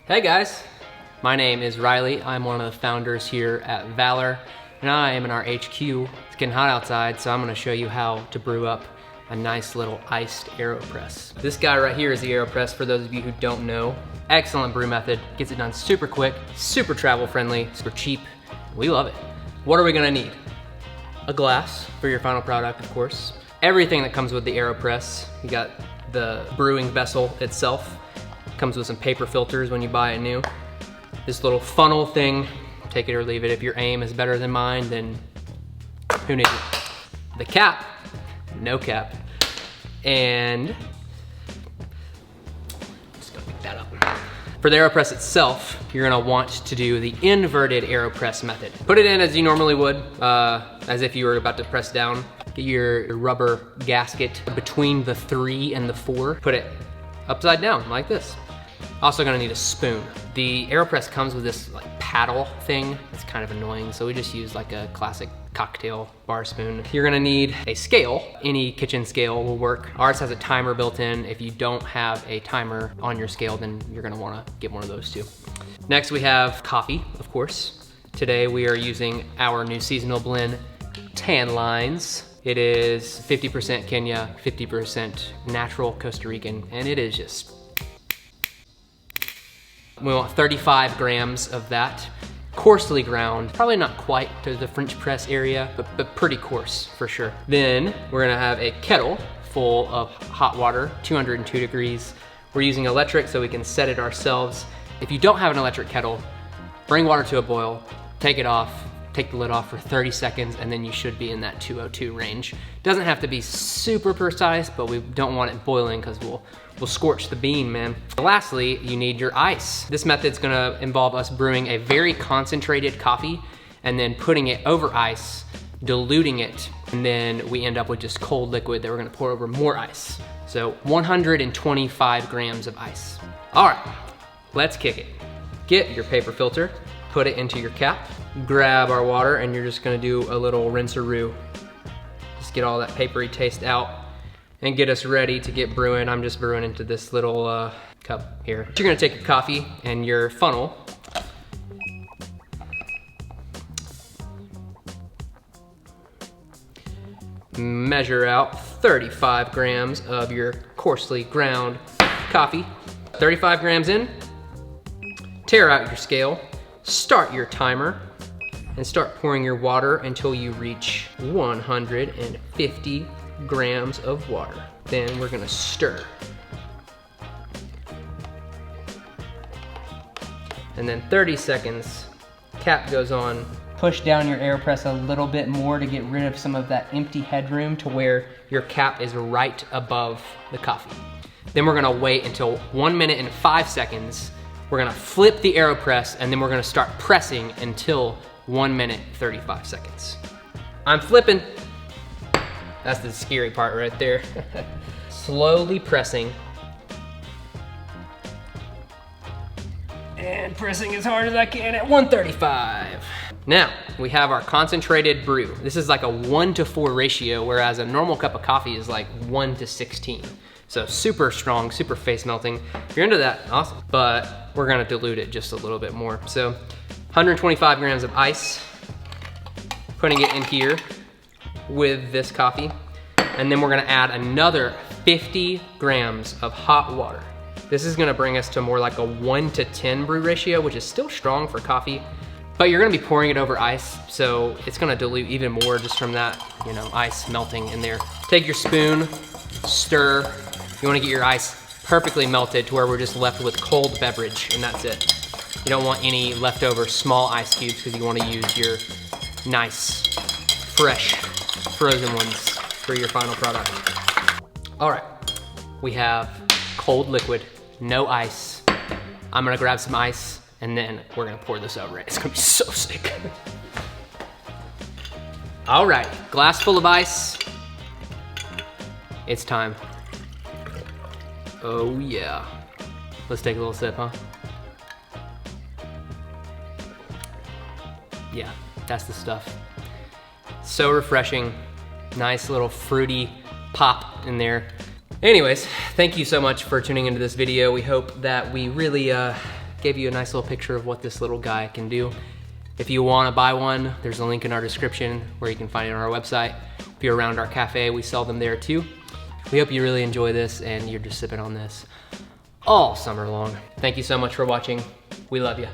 Hey guys, my name is Riley. I'm one of the founders here at Valor, and I am in our HQ. It's getting hot outside, so I'm gonna show you how to brew up a nice little iced Aeropress. This guy right here is the Aeropress, for those of you who don't know. Excellent brew method, gets it done super quick, super travel friendly, super cheap. We love it. What are we gonna need? A glass for your final product, of course. Everything that comes with the Aeropress. You got the brewing vessel itself. Comes with some paper filters when you buy it new. This little funnel thing, take it or leave it. If your aim is better than mine, then who needs it? The cap, no cap. And, just gonna pick that up. For the Aeropress itself, you're gonna want to do the inverted Aeropress method. Put it in as you normally would, as if you were about to press down. Get your rubber gasket between the 3 and the 4. Put it upside down like this. Also gonna need a spoon. The Aeropress comes with this like paddle thing. It's kind of annoying, so we just use like a classic cocktail bar spoon. You're gonna need a scale. Any kitchen scale will work. Ours has a timer built in. If you don't have a timer on your scale, then you're gonna wanna get one of those too. Next we have coffee, of course. Today we are using our new seasonal blend, Tan Lines. It is 50% Kenya, 50% natural Costa Rican, and it is just, we want 35 grams of that, coarsely ground, probably not quite to the French press area, but pretty coarse for sure. Then we're gonna have a kettle full of hot water, 202 degrees. We're using electric so we can set it ourselves. If you don't have an electric kettle, bring water to a boil, take it off, take the lid off for 30 seconds, and then you should be in that 202 range. Doesn't have to be super precise, but we don't want it boiling because we'll scorch the bean, man. Lastly, you need your ice. This method's gonna involve us brewing a very concentrated coffee and then putting it over ice, diluting it, and then we end up with just cold liquid that we're gonna pour over more ice. So 125 grams of ice. All right, let's kick it. Get your paper filter, put it into your cap, grab our water, and you're just gonna do a little rinse-a-roo. Just get all that papery taste out and get us ready to get brewing. I'm just brewing into this little cup here. You're gonna take your coffee and your funnel, measure out 35 grams of your coarsely ground coffee. 35 grams in, tear out your scale, start your timer, and start pouring your water until you reach 150 grams of water. Then we're gonna stir. And then 30 seconds, cap goes on. Push down your Aeropress a little bit more to get rid of some of that empty headroom to where your cap is right above the coffee. Then we're gonna wait until 1 minute and 5 seconds. We're gonna flip the Aeropress, and then we're gonna start pressing until 1 minute, 35 seconds. I'm flipping. That's the scary part right there. Slowly pressing. And pressing as hard as I can at 135. Now, we have our concentrated brew. This is like a 1-to-4 ratio, whereas a normal cup of coffee is like 1-to-16. So super strong, super face melting. If you're into that, awesome. But we're gonna dilute it just a little bit more. So 125 grams of ice, putting it in here with this coffee. And then we're gonna add another 50 grams of hot water. This is gonna bring us to more like a 1-to-10 brew ratio, which is still strong for coffee, but you're gonna be pouring it over ice, so it's gonna dilute even more just from that, ice melting in there. Take your spoon, stir. You wanna get your ice perfectly melted to where we're just left with cold beverage, and that's it. You don't want any leftover small ice cubes because you wanna use your nice, fresh, frozen ones for your final product. All right, we have cold liquid, no ice. I'm gonna grab some ice, and then we're gonna pour this over it. It's gonna be so sick. All right, glass full of ice. It's time. Oh yeah. Let's take a little sip, huh? Yeah, that's the stuff. So refreshing. Nice little fruity pop in there. Anyways, thank you so much for tuning into this video. We hope that we really gave you a nice little picture of what this little guy can do. If you want to buy one, there's a link in our description where you can find it on our website. If you're around our cafe, we sell them there too. We hope you really enjoy this and you're just sipping on this all summer long. Thank you so much for watching. We love you.